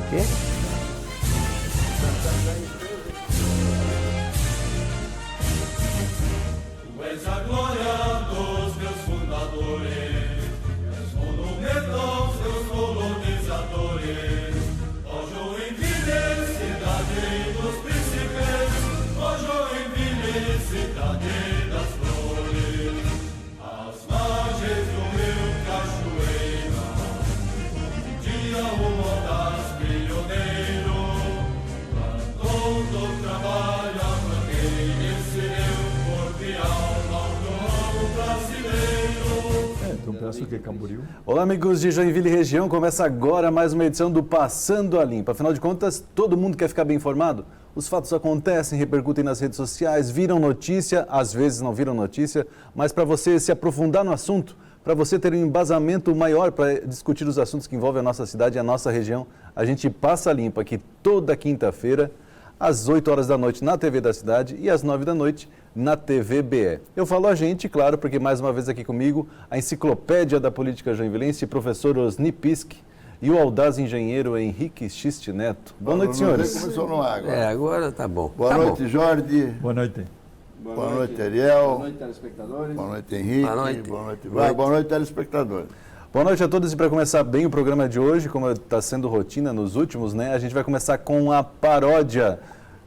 Quê? Tu és a glória dos meus fundadores, és monumento aos teus colonizadores. Ó Joinville, cidade dos príncipes, ó Joinville, cidade das flores, às margens do rio Cachoeira, um dia o Modas pioneiro plantou todo trabalho, planteia esse corpo e alma ao povo brasileiro. Então peço o quê? Camboriú? Olá, amigos de Joinville e região. Começa agora mais uma edição do Passando a Limpo. Afinal de contas, todo mundo quer ficar bem informado. Os fatos acontecem, repercutem nas redes sociais, viram notícia, às vezes não viram notícia, mas para você se aprofundar no assunto, para você ter um embasamento maior para discutir os assuntos que envolvem a nossa cidade e a nossa região, a gente passa limpo aqui toda quinta-feira, às 8 horas da noite na TV da cidade e às 9 da noite na TV BE. Eu falo a gente, claro, porque mais uma vez aqui comigo, a enciclopédia da política joinvilense, professor Osni Pisk, e o audaz engenheiro Henrique Xiste Neto. Boa noite, senhores. Começou no ar agora. Agora tá bom. Boa noite, Jorge. Boa noite. Boa noite, Ariel. Boa noite, telespectadores. Boa noite, Henrique. Boa noite. Boa noite, Vai. Boa noite, telespectadores. Boa noite a todos e para começar bem o programa de hoje, como está sendo rotina nos últimos, né? A gente vai começar com a paródia.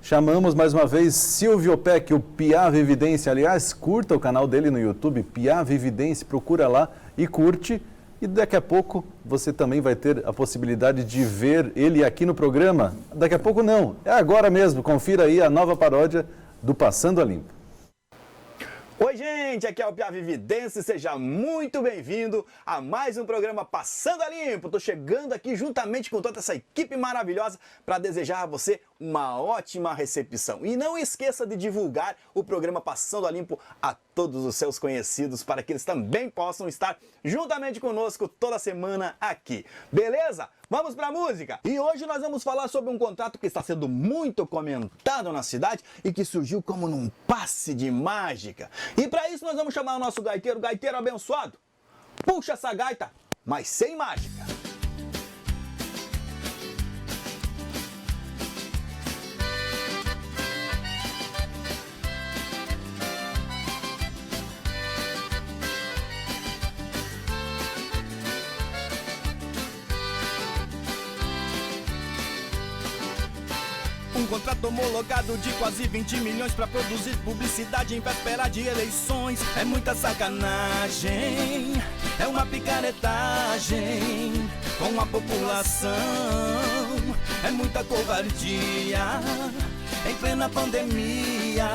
Chamamos mais uma vez Silvio Peck, o Piá Vividência. Aliás, curta o canal dele no YouTube, Piá Vividência, procura lá e curte. E daqui a pouco você também vai ter a possibilidade de ver ele aqui no programa. Daqui a pouco não, é agora mesmo. Confira aí a nova paródia do Passando a Limpo. Oi, gente, aqui é o Piá Vividência, seja muito bem-vindo a mais um programa Passando a Limpo. Estou chegando aqui juntamente com toda essa equipe maravilhosa para desejar a você uma ótima recepção. E não esqueça de divulgar o programa Passando a Limpo a todos os seus conhecidos para que eles também possam estar juntamente conosco toda semana aqui. Beleza? Vamos para a música! E hoje nós vamos falar sobre um contrato que está sendo muito comentado na cidade e que surgiu como num passe de mágica. E para isso nós vamos chamar o nosso gaiteiro abençoado. Puxa essa gaita, mas sem mágica. Um contrato homologado de quase 20 milhões pra produzir publicidade em véspera de eleições. É muita sacanagem, é uma picaretagem com a população. É muita covardia, em plena pandemia,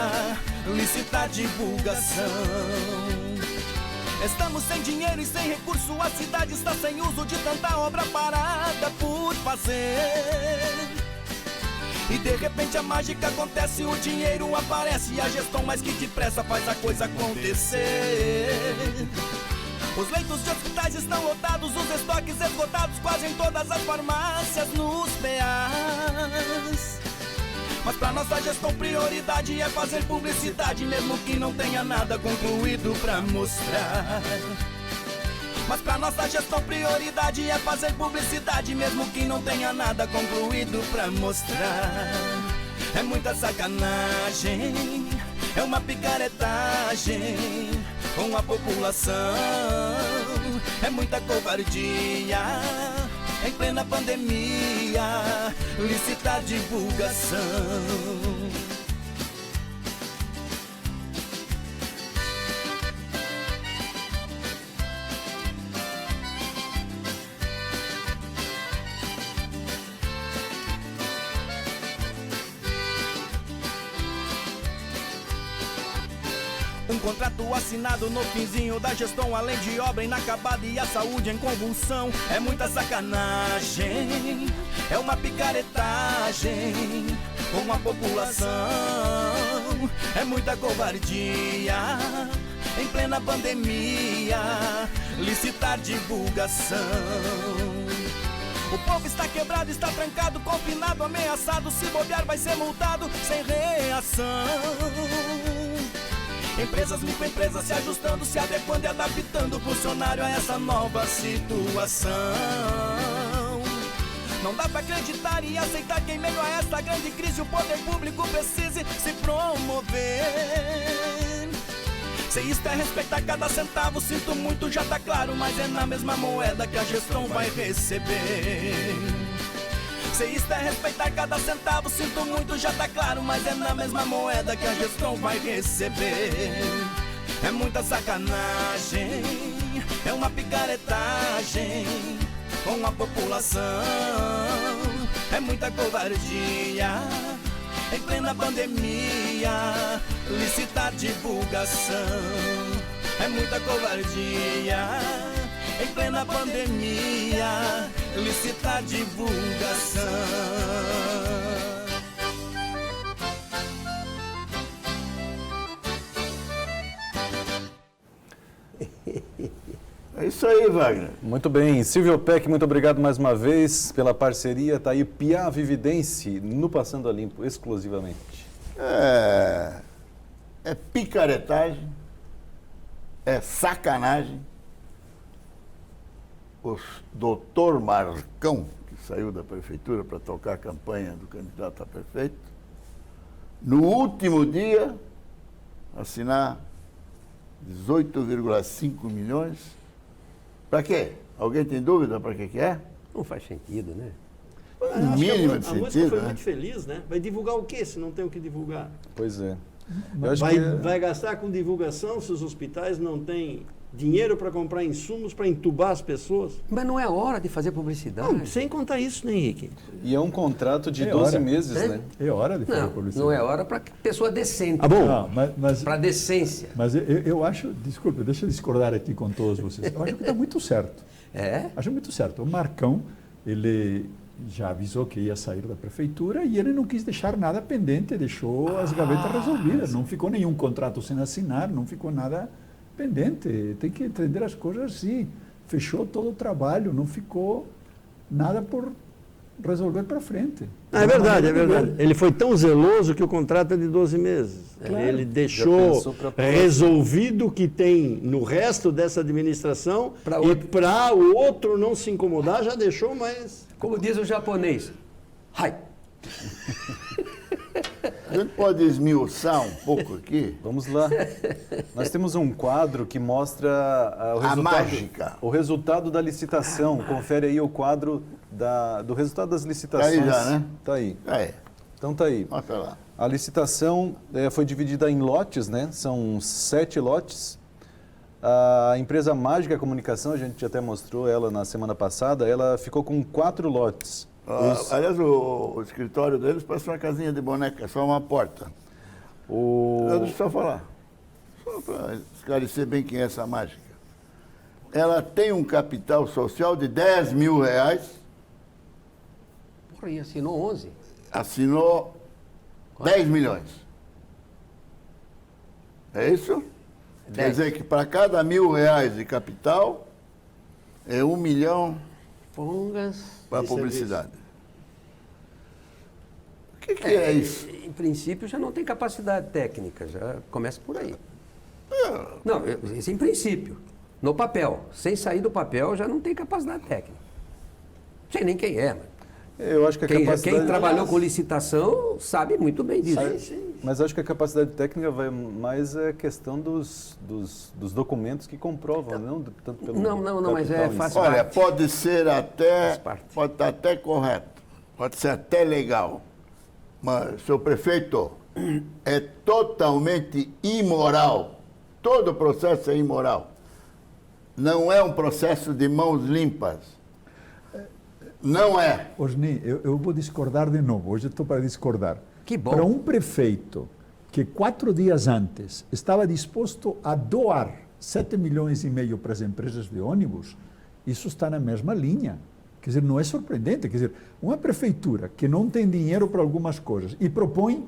licitar divulgação. Estamos sem dinheiro e sem recurso, a cidade está sem uso de tanta obra parada por fazer. E de repente a mágica acontece, o dinheiro aparece e a gestão mais que depressa faz a coisa acontecer. Os leitos de hospitais estão lotados, os estoques esgotados quase em todas as farmácias, nos PAs. Mas pra nossa gestão prioridade é fazer publicidade, mesmo que não tenha nada concluído pra mostrar. Mas pra nossa gestão prioridade é fazer publicidade, mesmo que não tenha nada concluído pra mostrar. É muita sacanagem, é uma picaretagem com a população. É muita covardia, em plena pandemia, licitar divulgação. Um contrato assinado no finzinho da gestão, além de obra inacabada e a saúde em convulsão. É muita sacanagem, é uma picaretagem com a população. É muita covardia, em plena pandemia, licitar divulgação. O povo está quebrado, está trancado, confinado, ameaçado. Se bobear vai ser multado sem reação. Empresas, microempresas se ajustando, se adequando e adaptando o funcionário a essa nova situação. Não dá pra acreditar e aceitar que em meio a esta grande crise o poder público precise se promover. Se isto é respeitar cada centavo, sinto muito, já tá claro, mas é na mesma moeda que a gestão vai receber. Se isto é respeitar cada centavo, sinto muito, já tá claro, mas é na mesma moeda que a gestão vai receber. É muita sacanagem, é uma picaretagem com a população, é muita covardia, em plena pandemia, licitar divulgação. É muita covardia, em plena pandemia, licitar divulgação. É isso aí, Wagner. Muito bem. Silvio Peck, muito obrigado mais uma vez pela parceria. Está aí Piá Vividense no Passando a Limpo, exclusivamente. É picaretagem, é sacanagem. O doutor Marcão, que saiu da prefeitura para tocar a campanha do candidato a prefeito, no último dia, assinar 18,5 milhões. Para quê? Alguém tem dúvida para que é? Não faz sentido, né? Um mínimo de A música sentido, foi né? muito feliz, né? Vai divulgar o quê se não tem o que divulgar? Pois é. Eu acho Vai gastar com divulgação se os hospitais não têm dinheiro para comprar insumos para entubar as pessoas? Mas não é hora de fazer publicidade. Não, sem contar isso, né, Henrique? E é um contrato de É 12 hora. meses, É? né? É hora de fazer Não, publicidade. não é hora para pessoa decente. Ah, bom. Não, mas Para decência. eu acho, desculpe, deixa eu discordar aqui com todos vocês. Eu acho que está muito certo. É? Acho muito certo. O Marcão, ele já avisou que ia sair da prefeitura e ele não quis deixar nada pendente, deixou as gavetas resolvidas. Não ficou nenhum contrato sem assinar, não ficou nada pendente. Tem que entender as coisas assim. Fechou todo o trabalho, não ficou nada por resolver para frente. É verdade, é verdade. Ele foi tão zeloso que o contrato é de 12 meses. Claro. Ele deixou pensou pra próxima. resolvido o que tem no resto dessa administração Pra e outro. para o outro não se incomodar, já deixou, mas... Como diz o japonês. Hai. A gente pode esmiuçar um pouco aqui. Vamos lá. Nós temos um quadro que mostra o A resultado, mágica. o resultado da licitação. Confere aí o quadro do resultado das licitações. Tá aí já, né? Tá aí. É, Então tá aí. mostra lá. A licitação foi dividida em lotes, né? São 7 lotes. A empresa Mágica Comunicação, a gente até mostrou ela na semana passada, ela ficou com 4 lotes. Aliás, o escritório deles parece uma casinha de boneca, só uma porta. Deixa eu só falar. Só para esclarecer bem quem é essa mágica. Ela tem um capital social de 10 mil reais, Porra, e assinou 11. assinou 10 milhões. É isso? Quer 10. dizer que para cada R$1.000 de capital, é 1 milhão Pongas. para De publicidade. O que é isso? Em princípio já não tem capacidade técnica, já começa por aí. Não, isso em princípio. No papel. Sem sair do papel já não tem capacidade técnica. Não sei nem quem é, mas Eu acho que a capacidade... quem trabalhou com licitação sabe muito bem disso. Mas acho que a capacidade técnica vai mais a questão dos documentos que comprovam, não tanto pelo Não, mas capital é em si. fácil. Olha, pode ser até, Faz parte. pode estar até correto, pode ser até legal, mas, senhor prefeito, é totalmente imoral. Todo o processo é imoral. Não é um processo de mãos limpas. Não é. Osni, eu vou discordar de novo. Hoje estou para discordar. Que bom. Para um prefeito que 4 dias antes estava disposto a doar 7,5 milhões para as empresas de ônibus, isso está na mesma linha. Quer dizer, não é surpreendente. Quer dizer, uma prefeitura que não tem dinheiro para algumas coisas e propõe,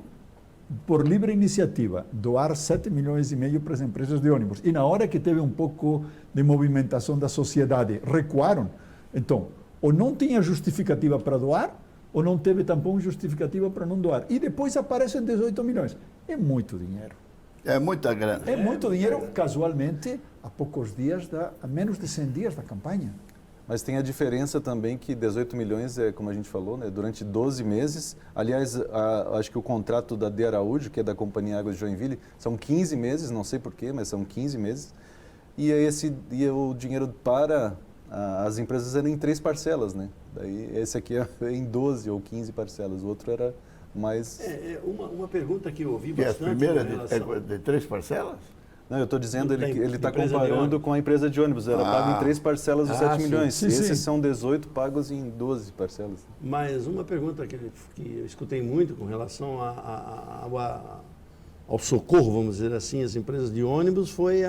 por livre iniciativa, doar 7,5 milhões para as empresas de ônibus, e na hora que teve um pouco de movimentação da sociedade, recuaram, então, ou não tinha justificativa para doar, ou não teve tampouco justificativa para não doar. E depois aparecem 18 milhões. É muito dinheiro. É muita grana. É muito dinheiro, casualmente, há poucos dias, a menos de 100 dias da campanha. Mas tem a diferença também que 18 milhões é, como a gente falou, né, durante 12 meses. Aliás, acho que o contrato da De Araújo, que é da Companhia Águas de Joinville, são 15 meses, não sei porquê, mas são 15 meses. E o dinheiro para as empresas era em 3 parcelas, né? Daí esse aqui é em 12 ou 15 parcelas, o outro era mais... Uma pergunta que eu ouvi Que bastante... as primeiras com relação- de 3 parcelas? Não, eu estou dizendo, Da ele está empresa de comparando ônibus. com a empresa de ônibus. Ela paga em 3 parcelas os 7 sim. milhões. Sim, Esses sim. são 18 pagos em 12 parcelas. Mas uma pergunta que eu escutei muito com relação ao socorro, vamos dizer assim, às empresas de ônibus, foi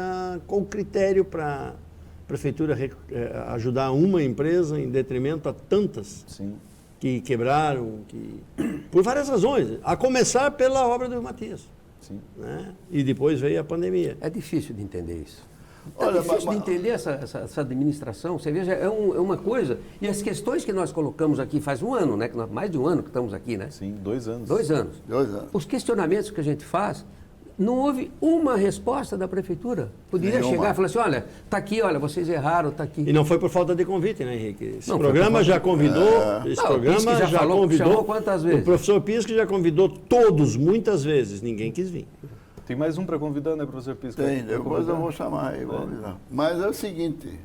qual o critério para a prefeitura ajudar uma empresa em detrimento a tantas Sim. que quebraram, por várias razões, a começar pela obra do Matias. Sim. Né? E depois veio a pandemia. É difícil de entender isso. É Olha, difícil mas- de entender essa administração. Você veja, é uma coisa. E as questões que nós colocamos aqui faz um ano, né? Mais de um ano que estamos aqui, né? Sim, 2 anos. 2 anos. 2 anos. Os questionamentos que a gente faz, não houve uma resposta da prefeitura. Poderia Nenhuma. chegar e falar assim, olha, está aqui, olha, vocês erraram, está aqui. E não foi por falta de convite, né, Henrique? Esse Não, foi programa por falta já de- convidou, esse Não, o programa Pisque já já falou, convidou. chamou quantas vezes? O professor Pisque já convidou todos, muitas vezes, ninguém quis vir. Tem mais um para convidar, né, professor Pisco? Tem, depois eu vou chamar aí, vou avisar. Mas é o seguinte,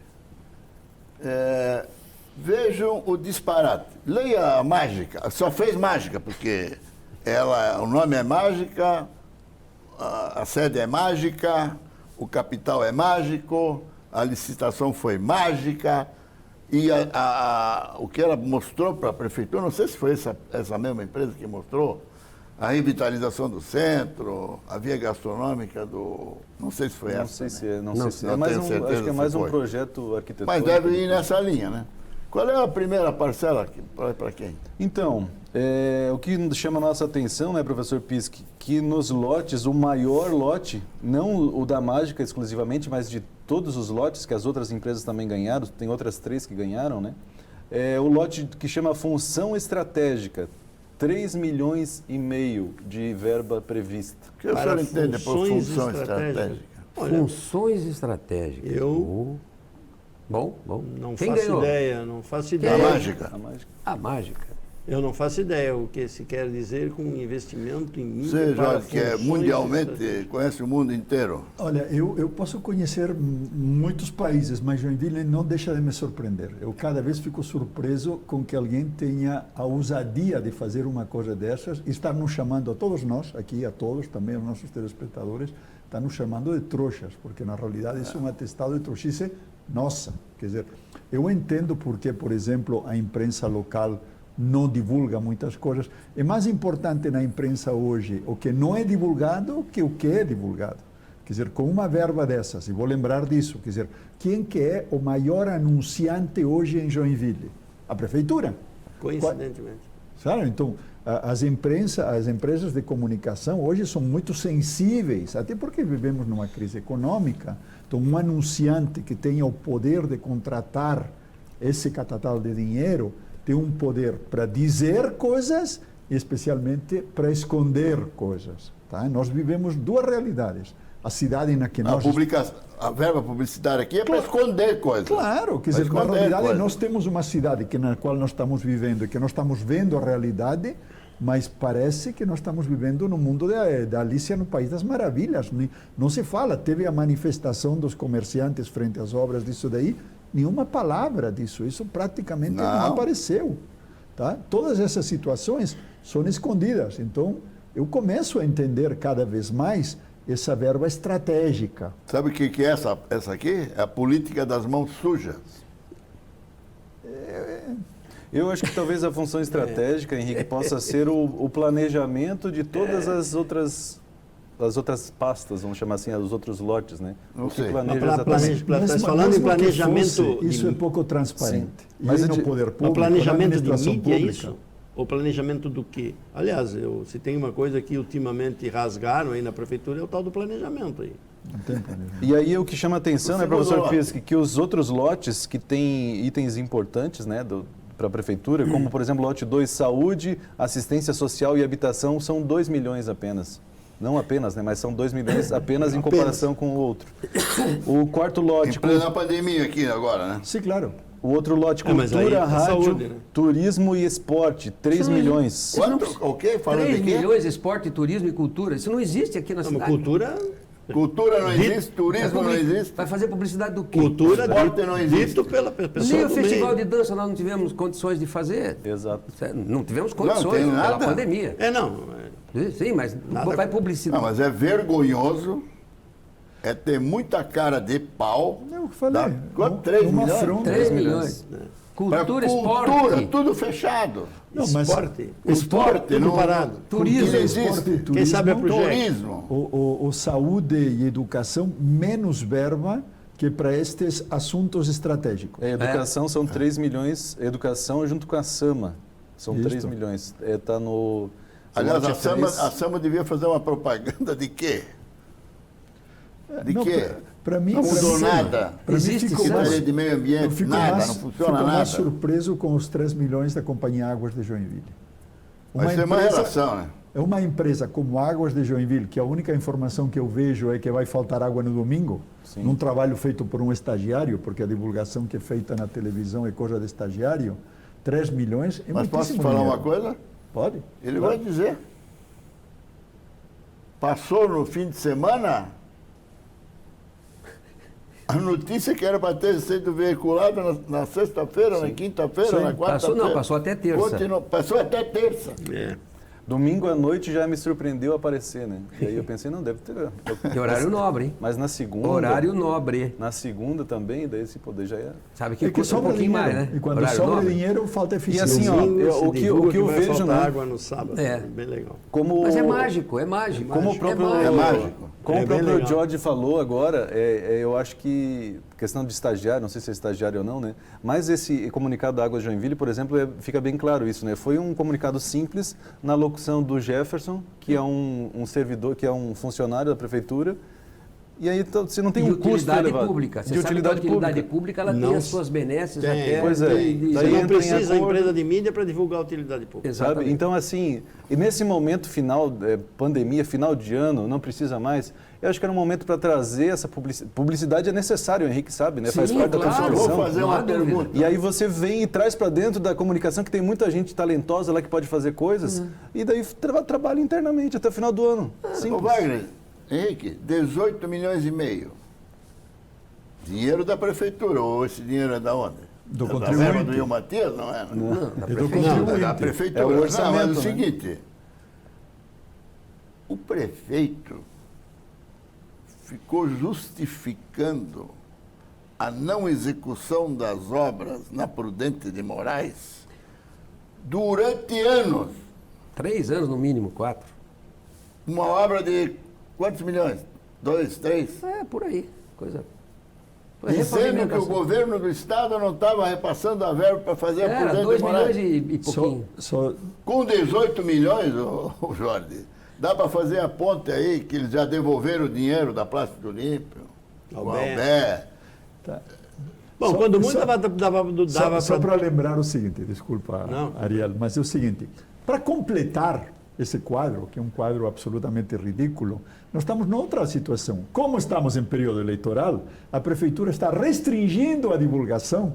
vejam o disparate. Leia a mágica, só fez mágica, porque o nome é mágica, a sede é mágica, o capital é mágico, a licitação foi mágica, e o que ela mostrou para a prefeitura, não sei se foi essa mesma empresa que mostrou, a revitalização do centro, a via gastronômica não sei se foi Não essa. sei né? se é, não Não, sei se é. não Mais tenho certeza acho que é se mais um foi. projeto arquitetônico. Mas deve ir nessa linha, né? Qual é a primeira parcela para quem? Então, o que chama a nossa atenção, né, professor Pisque, que nos lotes, o maior lote, não o da Mágica exclusivamente, mas de todos os lotes que as outras empresas também ganharam, tem outras 3 que ganharam, né? É o lote que chama Função Estratégica, 3 milhões e meio de verba prevista. O que o senhor entende por funções função estratégicas. estratégica? Olha, Funções estratégicas. Eu- Bom. não Quem faço ganhou? ideia, não faço A ideia. mágica. A Mágica. A mágica. Eu não faço ideia o que se quer dizer com investimento em mídia Você, para Jorge, que é funções mundialmente, estratégicas. conhece o mundo inteiro. Olha, eu posso conhecer muitos países, mas Joinville não deixa de me surpreender. Eu cada vez fico surpreso com que alguém tenha a ousadia de fazer uma coisa dessas e estar nos chamando a todos nós, aqui a todos, também aos nossos telespectadores, está nos chamando de trouxas, porque na realidade isso é um atestado de trouxice nossa. Quer dizer, eu entendo porque, por exemplo, a imprensa local não divulga muitas coisas. É mais importante na imprensa hoje o que não é divulgado que o que é divulgado. Quer dizer, com uma verba dessas, e vou lembrar disso, quer dizer, quem que é o maior anunciante hoje em Joinville? A prefeitura. Coincidentemente. Sabe? Então, as empresas de comunicação hoje são muito sensíveis, até porque vivemos numa crise econômica. Então, um anunciante que tenha o poder de contratar esse catatal de dinheiro tem um poder para dizer coisas e especialmente para esconder coisas. Tá? Nós vivemos 2 realidades. A cidade na que nós... A verba publicitária aqui é para esconder coisas. Claro, quer Pra dizer, na esconder realidade coisas. nós temos uma cidade na qual nós estamos vivendo e que nós estamos vendo a realidade, mas parece que nós estamos vivendo no mundo da Alicia no País das Maravilhas. Não se fala, teve a manifestação dos comerciantes frente às obras disso daí, nenhuma palavra disso, isso praticamente não apareceu. Tá? Todas essas situações são escondidas, então eu começo a entender cada vez mais essa verba estratégica. Sabe o que é essa aqui? É a política das mãos sujas. Eu acho que talvez a função estratégica, Henrique, possa ser o planejamento de todas as outras pastas, vamos chamar assim, os outros lotes, né? Não O que sei. planeja Mas exatamente. Estás falando em mesmo que planejamento fosse, isso de- é pouco transparente. Sim. Mas Mas no de- poder Mas público, planejamento na de administração mídia, é pública. isso? Ou planejamento do quê? Aliás, se tem uma coisa que ultimamente rasgaram aí na prefeitura, é o tal do planejamento aí. Não tem planejamento. E aí o que chama atenção, O né, segundo professor lote. Pisque, que os outros lotes que têm itens importantes, né, para a prefeitura, como por exemplo o lote 2, saúde, assistência social e habitação, são 2 milhões apenas. Não apenas, né, mas são 2 milhões apenas em comparação com o outro. O quarto Em lote... plena pandemia aqui agora, né? Sim, claro. O outro lote, mas aí cultura, é rádio, saúde, né? turismo e esporte, 3 milhões. Quanto? O quê? Falando 3 de quê? milhões, esporte, turismo e cultura. Isso não existe aqui na Não, mas cidade. cultura, Cultura não existe, turismo não existe. Vai fazer publicidade do quê? cultura Esporte não existe. dito pela pessoa Nem o do festival meio. de dança nós não tivemos condições de fazer. Exato. Não tivemos tem condições pela nada. pandemia. Sim, mas Nada- vai Não, publicidade. mas é vergonhoso, é ter muita cara de pau. É o que falei. Dá quanto? 3 uma milhões? afronta. 3 milhões. Pra Cultura, cultura, esporte. tudo fechado. Não, mas Esporte. Esporte, Tudo não, parado. Turismo, não esporte e existe. turismo. Quem sabe é projeto. Turismo. O saúde e educação, menos verba que para estes assuntos estratégicos. A educação são 3 milhões, educação junto com a SAMA, são Isto. 3 milhões. Está no... Aliás, lote a Sama, três. a Sama devia fazer uma propaganda de quê? De Não, quê? Para mim, Não pra mudou mim- nada. Pra mim Existe ficou Secretaria mais, de Meio eu Ambiente, fico nada, mais, não funciona fico nada. mais surpreso com os 3 milhões da Companhia Águas de Joinville. Vai ser uma relação, né? É uma empresa como Águas de Joinville, que a única informação que eu vejo é que vai faltar água no domingo, num trabalho feito por um estagiário, porque a divulgação que é feita na televisão é coisa de estagiário, 3 milhões é Mas posso muitíssimo falar dinheiro. uma coisa? Pode. Ele vai dizer. Passou no fim de semana a notícia que era para ter sido veiculada na sexta-feira, na quinta-feira, Sim. na quarta-feira. Passou até terça. Passou até terça. É. Domingo à noite já me surpreendeu aparecer, né? E aí eu pensei, não, deve ter... Que horário nobre, hein? Mas na segunda... Horário nobre. Na segunda também, daí esse poder já ia... Sabe que É que custa um sobra pouquinho dinheiro. mais, né? E quando Horário sobra nobre. dinheiro, falta eficiência. assim, ó, Domingo se o que divulga eu vai vejo, faltar né? água no sábado. É. Bem legal. Como... Mas é mágico, é mágico. Como o próprio, É mágico. Como É o bem próprio legal. George falou agora, eu acho que questão de estagiário, não sei se é estagiário ou não, né? Mas esse comunicado da Águas de Joinville, por exemplo, fica bem claro isso, né? Foi um comunicado simples na locução do Jefferson, que é um servidor, que é um funcionário da prefeitura. E aí então, se não tem E um custo utilidade elevado. pública. Você De sabe que a utilidade pública ela tem Não as suas benesses tem, até. pois é. de- Daí Você não entra em precisa a acordo. empresa de mídia para divulgar a utilidade pública. Sabe? Exatamente. Então, assim, e nesse momento final, pandemia, final de ano, não precisa mais, eu acho que era um momento para trazer essa publicidade. Publicidade é necessário, o Henrique sabe, né? Faz Sim, parte da claro. Eu Constituição. vou fazer Não há uma dúvida. pergunta. E aí você vem e traz para dentro da comunicação que tem muita gente talentosa lá que pode fazer coisas, e daí trabalha internamente até o final do ano. Ô Simples. Wagner, Henrique, 18 milhões e meio. Dinheiro da prefeitura, ou esse dinheiro é da onde? Do É da contribuinte. verba do Rio Matias, não é? Não, da E do prefeitura. Não, é da contribuinte. prefeitura. É o Não, orçamento, mas é o né? seguinte, o prefeito ficou justificando a não execução das obras na Prudente de Moraes durante anos. 3 anos no mínimo, 4. Uma obra de quantos milhões? 2, 3? É, por aí. Coisa. Dizendo que o Repavimentação. governo do estado não estava repassando a verba para fazer a Era Prudente 2 de Moraes. milhões e pouquinho. Só, Com 18 milhões, ô Jorge, dá para fazer a ponte aí, que eles já devolveram o dinheiro da Plástico Olímpio. O Albé. Albé. tá. Bom, Só- quando muito só- dava Só para... para lembrar o seguinte, desculpa, Não. Ariel, mas é o seguinte: para completar esse quadro, que é um quadro absolutamente ridículo, nós estamos noutra situação. Como estamos em período eleitoral, a prefeitura está restringindo a divulgação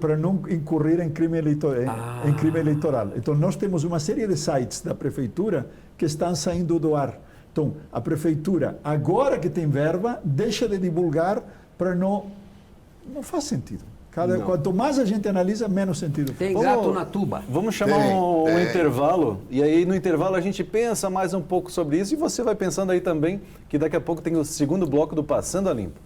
para não incorrer em crime, em crime eleitoral. Então, nós temos uma série de sites da prefeitura que estão saindo do ar. Então, a prefeitura, agora que tem verba, deixa de divulgar para não... Não faz sentido. Quanto mais a gente analisa, menos sentido faz. Tem gato na tuba. Vamos chamar um intervalo, e aí no intervalo a gente pensa mais um pouco sobre isso, e você vai pensando aí também, que daqui a pouco tem o segundo bloco do Passando a Limpo.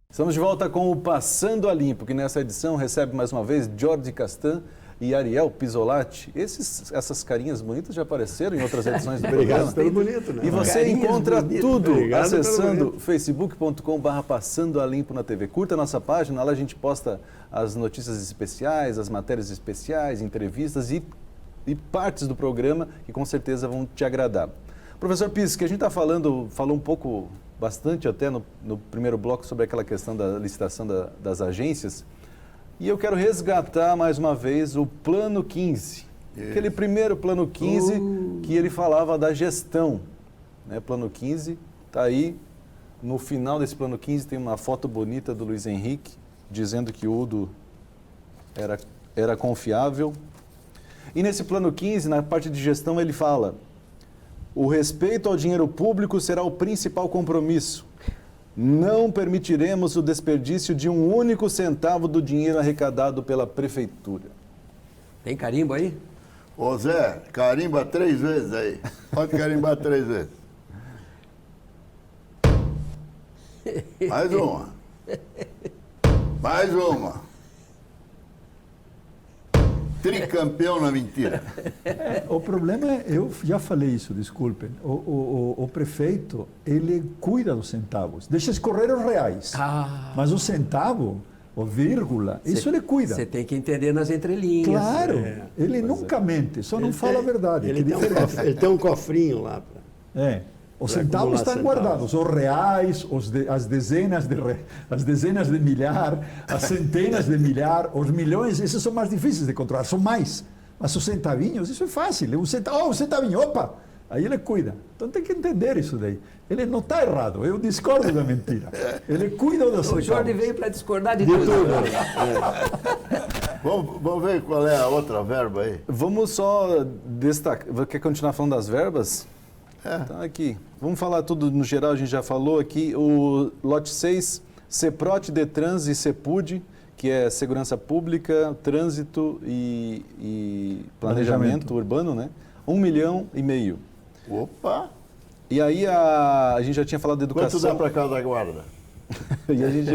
Estamos de volta com o Passando a Limpo, que nessa edição recebe mais uma vez Jorge Castan e Ariel Pisolatti. Essas carinhas bonitas já apareceram em outras edições do programa. Obrigado pelo bonito, né? E você Carinhas encontra bonitas. tudo Obrigado pelo acessando bonito. facebook.com/Passando a Limpo na TV. Curta a nossa página, lá a gente posta as notícias especiais, as matérias especiais, entrevistas e partes do programa que com certeza vão te agradar. Professor Pires, que a gente falou um pouco, bastante até no primeiro bloco sobre aquela questão da licitação das agências. E eu quero resgatar mais uma vez o Plano 15. Aquele primeiro Plano 15 que ele falava da gestão. Né? Plano 15 está aí. No final desse Plano 15 tem uma foto bonita do Luiz Henrique, dizendo que o Udo era confiável. E nesse Plano 15, na parte de gestão, ele fala: o respeito ao dinheiro público será o principal compromisso. Não permitiremos o desperdício de um único centavo do dinheiro arrecadado pela prefeitura. Tem carimbo aí? Ô Zé, carimba 3 vezes aí. Pode carimbar 3 vezes. Mais uma. Mais uma. Tricampeão na mentira. O problema é, eu já falei isso, desculpem, o prefeito, ele cuida dos centavos, deixa escorrer os reais, mas o centavo, o vírgula, isso ele cuida. Você tem que entender nas entrelinhas. Claro, ele nunca mente, só não fala a verdade. Ele tem um cofrinho lá. Os Para centavos acumular estão guardados, os reais, as dezenas de milhar, as centenas de milhar, os milhões, esses são mais difíceis de controlar, são mais. Mas os centavinhos, isso é fácil. Um centavinho, opa! Aí ele cuida. Então tem que entender isso daí. Ele não está errado, eu discordo da mentira. Ele cuida dos centavos. O Jorge veio para discordar de tudo. Vamos ver qual é a outra verba aí. Vamos só destacar. Quer continuar falando das verbas? Tá aqui. Vamos falar tudo no geral, a gente já falou aqui. O lote 6, CEPROT, DETRANS e CEPUD, que é Segurança Pública, Trânsito e Planejamento Urbano, né? 1,5 milhão. Opa! E aí a gente já tinha falado de educação. Quanto dá para cada guarda? E a gente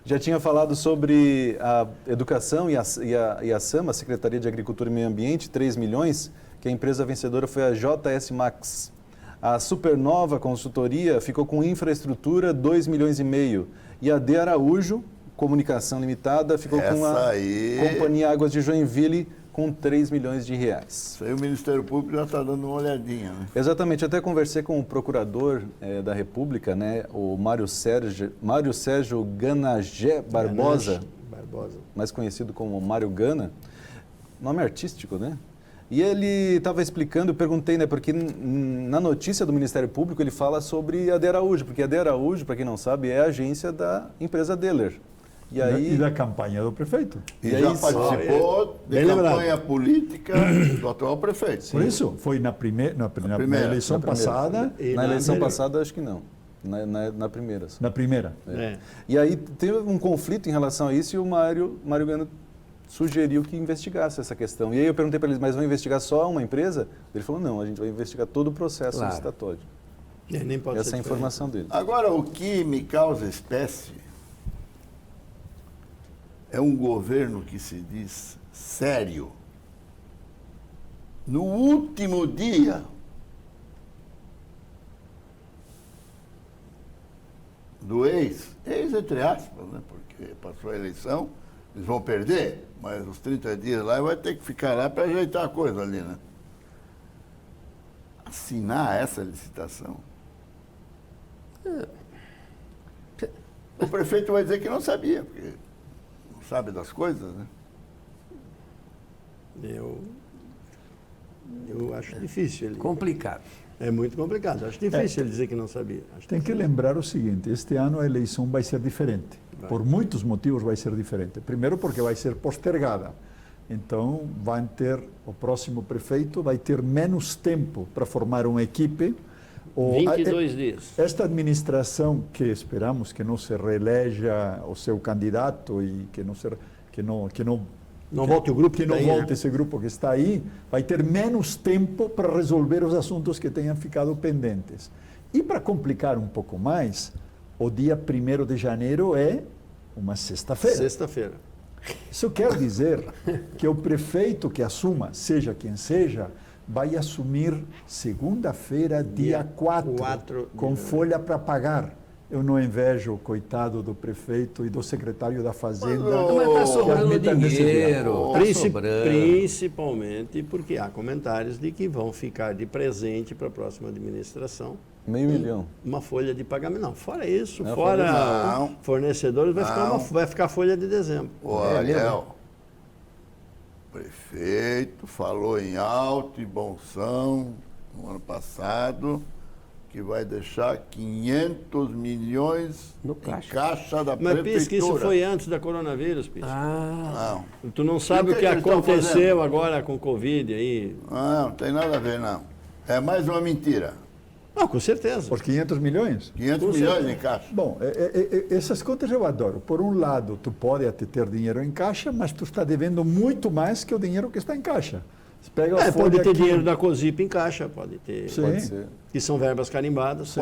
já tinha falado sobre a educação e a SAMA, a Secretaria de Agricultura e Meio Ambiente, 3 milhões, que a empresa vencedora foi a JS Max. A Supernova Consultoria ficou com infraestrutura 2,5 milhões. E a De Araújo, Comunicação Limitada, ficou com a Companhia Águas de Joinville com 3 milhões de reais. Isso aí o Ministério Público já está dando uma olhadinha, né? Exatamente, até conversei com o procurador da República, né, o Mário Sérgio Ganagé Barbosa, mais conhecido como Mário Gana, nome artístico, né? E ele estava explicando, eu perguntei, né, porque na notícia do Ministério Público ele fala sobre a De Araújo, porque a De Araújo, para quem não sabe, é a agência da empresa Deller. E da campanha do prefeito. E já participou de campanha política do atual prefeito. Por isso, foi na eleição passada. Na eleição passada, acho que não. Na primeira. Na primeira. E aí teve um conflito em relação a isso e o Mário Gana sugeriu que investigasse essa questão. E aí eu perguntei para ele, mas vão investigar só uma empresa? Ele falou, não, a gente vai investigar todo o processo licitatório. Nem pode Essa é a informação dele. Agora, o que me causa espécie é um governo que se diz sério. No último dia do ex entre aspas, né? Porque passou a eleição, eles vão perder, mas os 30 dias lá vai ter que ficar lá para ajeitar a coisa ali, né? Assinar essa licitação. O prefeito vai dizer que não sabia, porque não sabe das coisas, né? Eu acho difícil. Complicado. É muito complicado. Acho difícil ele dizer que não sabia. Tem que lembrar o seguinte, este ano a eleição vai ser diferente. Por muitos motivos vai ser diferente. Primeiro porque vai ser postergada. Então, o próximo prefeito vai ter menos tempo para formar uma equipe. 22 dias. Esta administração, que esperamos que não se reeleja o seu candidato e que não volte o grupo que não volte esse grupo que está aí, vai ter menos tempo para resolver os assuntos que tenham ficado pendentes. E para complicar um pouco mais, o dia 1º de janeiro é uma sexta-feira. Sexta-feira. Isso quer dizer que o prefeito que assuma, seja quem seja, vai assumir segunda-feira, dia 4 com folha para pagar. Eu não invejo o coitado do prefeito e do secretário da Fazenda. Mas está sobrando dinheiro. Principalmente porque há comentários de que vão ficar de presente para a próxima administração Meio milhão. Uma folha de pagamento. Não, fora isso, Não, fora não. fornecedores, Não. vai ficar a folha de dezembro. Olha, o prefeito falou em alto e bom som no ano passado que vai deixar 500 milhões No em caixa. caixa da Mas, prefeitura. Pisca, isso foi antes da coronavírus, Pisca. Ah, Não, Tu não sabe E o que eles estão aconteceu fazendo? agora com o Covid aí. não tem nada a ver, não. É mais uma mentira. Não, com certeza. Por 500 milhões? 500 Com milhões certeza. em caixa. Bom, essas contas eu adoro. Por um lado, tu pode até ter dinheiro em caixa, mas tu está devendo muito mais que o dinheiro que está em caixa. Você pega a Pode folha ter aqui- dinheiro da COSIP em caixa, pode ter. Sim. Pode ser. Que são verbas carimbadas. Sim.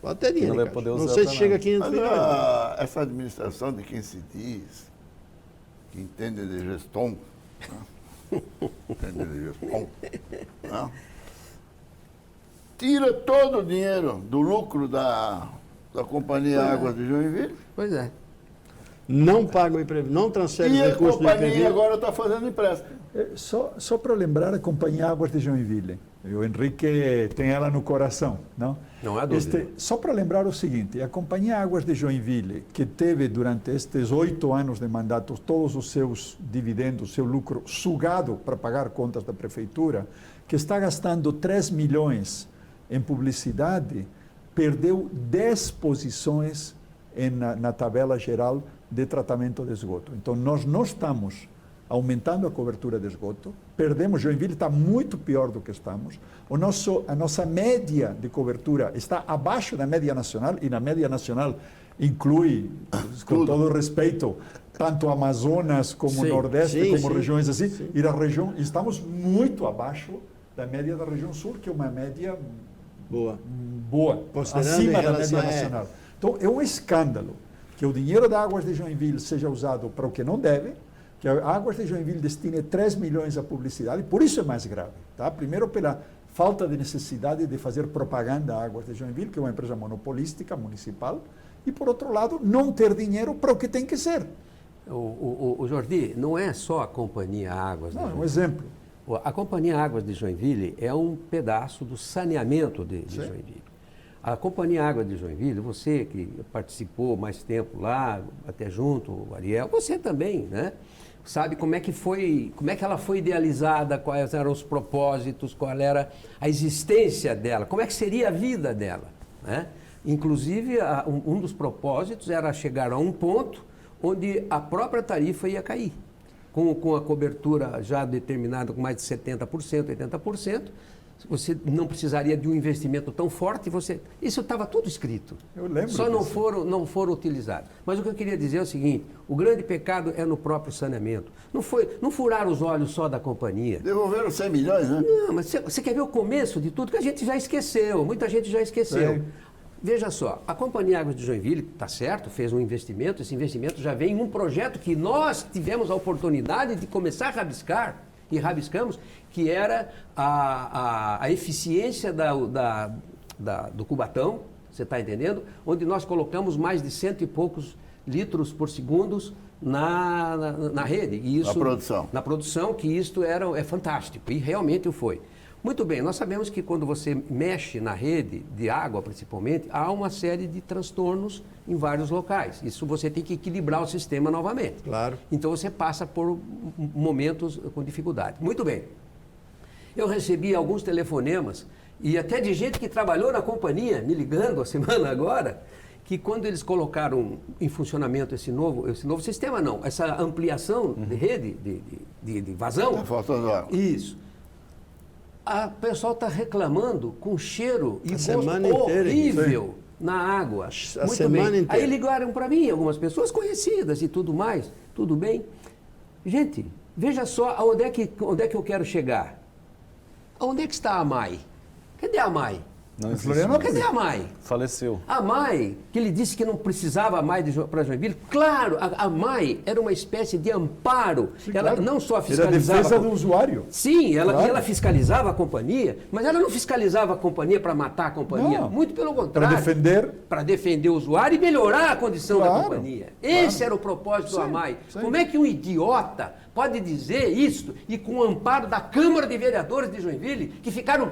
Pode ter dinheiro Não vai em caixa. poder Não usar sei pra se chega a nada. 500 Mas milhões. essa administração de quem se diz que entende de gestão, né? Entende de gestão, né? Tira todo o dinheiro do lucro da Companhia Águas de Joinville pois é. Não paga o IPREVI, não transfere e os a recursos do companhia IPREVI. agora está fazendo empréstimo. Só para lembrar a Companhia Águas de Joinville, o Henrique tem ela no coração, não? Não há dúvida. Só para lembrar o seguinte, a Companhia Águas de Joinville, que teve durante estes 8 anos de mandato todos os seus dividendos, seu lucro sugado para pagar contas da prefeitura, que está gastando 3 milhões em publicidade, perdeu 10 posições na tabela geral de tratamento de esgoto. Então, nós não estamos aumentando a cobertura de esgoto, perdemos, Joinville está muito pior do que estamos, a nossa média de cobertura está abaixo da média nacional, e na média nacional inclui, com todo o respeito, tanto Amazonas como Sim, Nordeste, sim, como sim, regiões assim, sim. e da região, estamos muito abaixo da média da região sul, que é uma média Boa. boa, Considerando acima em da relação média nacional. Então, é um escândalo que o dinheiro da Águas de Joinville seja usado para o que não deve, que a Águas de Joinville destine 3 milhões à publicidade, por isso é mais grave. Tá? Primeiro, pela falta de necessidade de fazer propaganda à Águas de Joinville, que é uma empresa monopolística, municipal, e, por outro lado, não ter dinheiro para o que tem que ser. O Jordi, não é só a Companhia Águas de Não, é um Joinville. exemplo. A Companhia Águas de Joinville é um pedaço do saneamento de Sim. Joinville. A Companhia Águas de Joinville, você que participou mais tempo lá, até junto, o Ariel, você também, né? Sabe como é que ela foi idealizada, quais eram os propósitos, qual era a existência dela, como é que seria a vida dela, né? Inclusive, um dos propósitos era chegar a um ponto onde a própria tarifa ia cair. Com a cobertura já determinada com mais de 70%, 80%, você não precisaria de um investimento tão forte. Isso estava tudo escrito. Eu lembro Só não disso. foram utilizados. Mas o que eu queria dizer é o seguinte: o grande pecado é no próprio saneamento. Não furar os olhos só da companhia. Devolveram 100 milhões, né? Não, mas você quer ver o começo de tudo que a gente já esqueceu, muita gente já esqueceu. É. Veja só, a Companhia Águas de Joinville, está certo, fez um investimento, esse investimento já vem em um projeto que nós tivemos a oportunidade de começar a rabiscar, e rabiscamos, que era a eficiência do Cubatão, você está entendendo? Onde nós colocamos mais de 100 e poucos litros por segundo na rede. E isso, Na produção. Na produção, que isto é fantástico, e realmente o foi. Muito bem, nós sabemos que quando você mexe na rede de água, principalmente, há uma série de transtornos em vários locais. Isso você tem que equilibrar o sistema novamente. Claro. Então você passa por momentos com dificuldade. Muito bem. Eu recebi alguns telefonemas, e até de gente que trabalhou na companhia, me ligando a semana agora, que quando eles colocaram em funcionamento esse novo sistema, não, essa ampliação de rede, de vazão. Tá faltando água. Isso. O pessoal está reclamando com cheiro e gosto semana inteira, horrível na água. A Muito semana bem. inteira. Aí ligaram para mim, algumas pessoas conhecidas e tudo mais. Tudo bem? Gente, veja só onde é que eu quero chegar. Onde é que está a MAI? Cadê a MAI? Não existe Florianópolis. Cadê a MAI? Faleceu. A MAI, que ele disse que não precisava mais para Joinville, claro, a MAI era uma espécie de amparo. Sim, Ela claro. não só Era a fiscalizava... defesa do usuário. Sim, Claro. ela fiscalizava a companhia, mas ela não fiscalizava a companhia para matar a companhia. Não. Muito pelo contrário. Para defender o usuário e melhorar a condição da Claro, companhia. claro. Esse era o propósito do Sim, AMAI. sim. Como é que um idiota pode dizer isso e com o amparo da Câmara de Vereadores de Joinville, que ficaram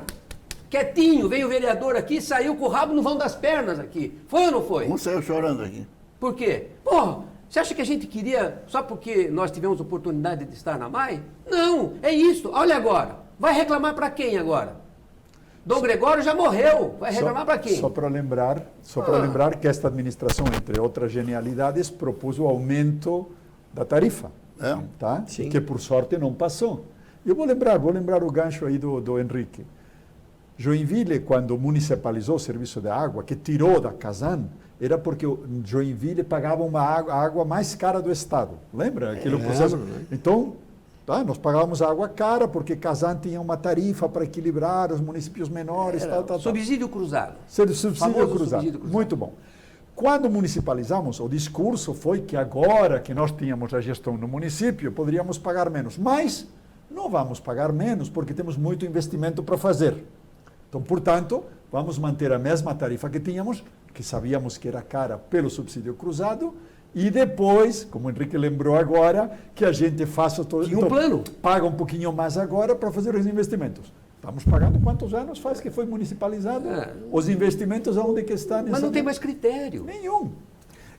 quietinho, veio o vereador aqui, saiu com o rabo no vão das pernas aqui. Foi ou não foi? Um saiu chorando aqui. Por quê? Porra, você acha que a gente queria só porque nós tivemos oportunidade de estar na MAI? Não, é isso. Olha agora. Vai reclamar para quem agora? Dom Gregório já morreu. Vai reclamar para quem? Só para lembrar que esta administração, entre outras genialidades, propôs o aumento da tarifa, tá? Sim. Que por sorte não passou. Eu vou lembrar o gancho aí do Henrique. Joinville, quando municipalizou o serviço de água, que tirou da Casan, era porque Joinville pagava a água mais cara do estado. Lembra? Aquele processo. Né? Então, tá, nós pagávamos a água cara porque Casan tinha uma tarifa para equilibrar os municípios menores, tal. Subsídio cruzado. Subsídio Famoso cruzado. subsídio cruzado. Muito bom. Quando municipalizamos, o discurso foi que agora que nós tínhamos a gestão no município, poderíamos pagar menos. Mas não vamos pagar menos porque temos muito investimento para fazer. Então, portanto, vamos manter a mesma tarifa que tínhamos, que sabíamos que era cara pelo subsídio cruzado, e depois, como o Henrique lembrou agora, que a gente faça todo... Tinha um plano. Paga um pouquinho mais agora para fazer os investimentos. Estamos pagando quantos anos faz que foi municipalizado? Os investimentos aonde que está? Mas não tem mais critério. Nenhum.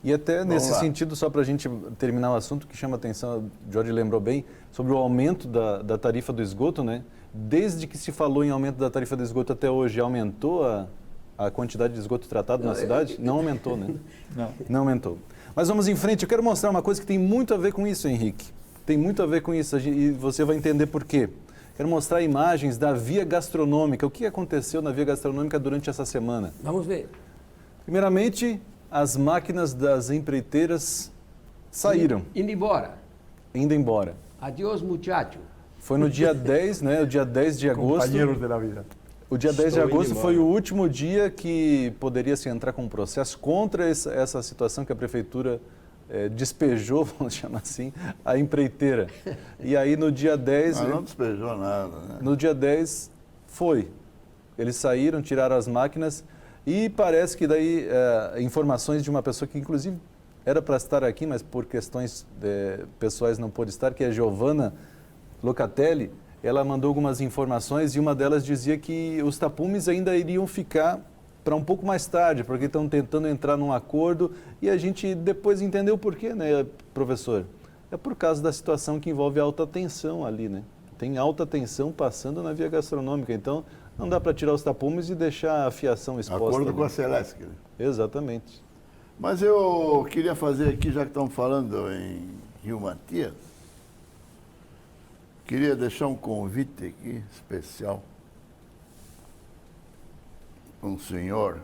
E até nesse lá. sentido, só para a gente terminar o assunto, que chama atenção, o Jorge lembrou bem, sobre o aumento da tarifa do esgoto, né? Desde que se falou em aumento da tarifa do esgoto até hoje, aumentou a quantidade de esgoto tratado na cidade? Não aumentou, né? Não aumentou. Mas vamos em frente, eu quero mostrar uma coisa que tem muito a ver com isso, Henrique. Tem muito a ver com isso, e você vai entender por quê. Quero mostrar imagens da via gastronômica. O que aconteceu na via gastronômica durante essa semana? Vamos ver. Primeiramente, as máquinas das empreiteiras saíram, Indo embora. indo embora. Adiós, muchacho. Foi no dia 10, né? O dia 10 de agosto. Companheiros da vida. O dia 10 de Estou indo agosto foi embora. o último dia que poderia se entrar com um processo contra essa situação que a prefeitura despejou, vamos chamar assim, a empreiteira. E aí no dia 10... Mas não despejou nada, né? No dia 10 foi. Eles saíram, tiraram as máquinas e parece que daí informações de uma pessoa que inclusive era para estar aqui, mas por questões pessoais não pôde estar, que é Giovana Locatelli. Ela mandou algumas informações e uma delas dizia que os tapumes ainda iriam ficar para um pouco mais tarde, porque estão tentando entrar num acordo e a gente depois entendeu o porquê, né, professor? É por causa da situação que envolve alta tensão ali, né? Tem alta tensão passando na via gastronômica, então não dá para tirar os tapumes e deixar a fiação exposta. Acordo ali. com a Celeste. Né? Exatamente. Mas eu queria fazer aqui, já que estamos falando em Rio Matias, queria deixar um convite aqui especial para um senhor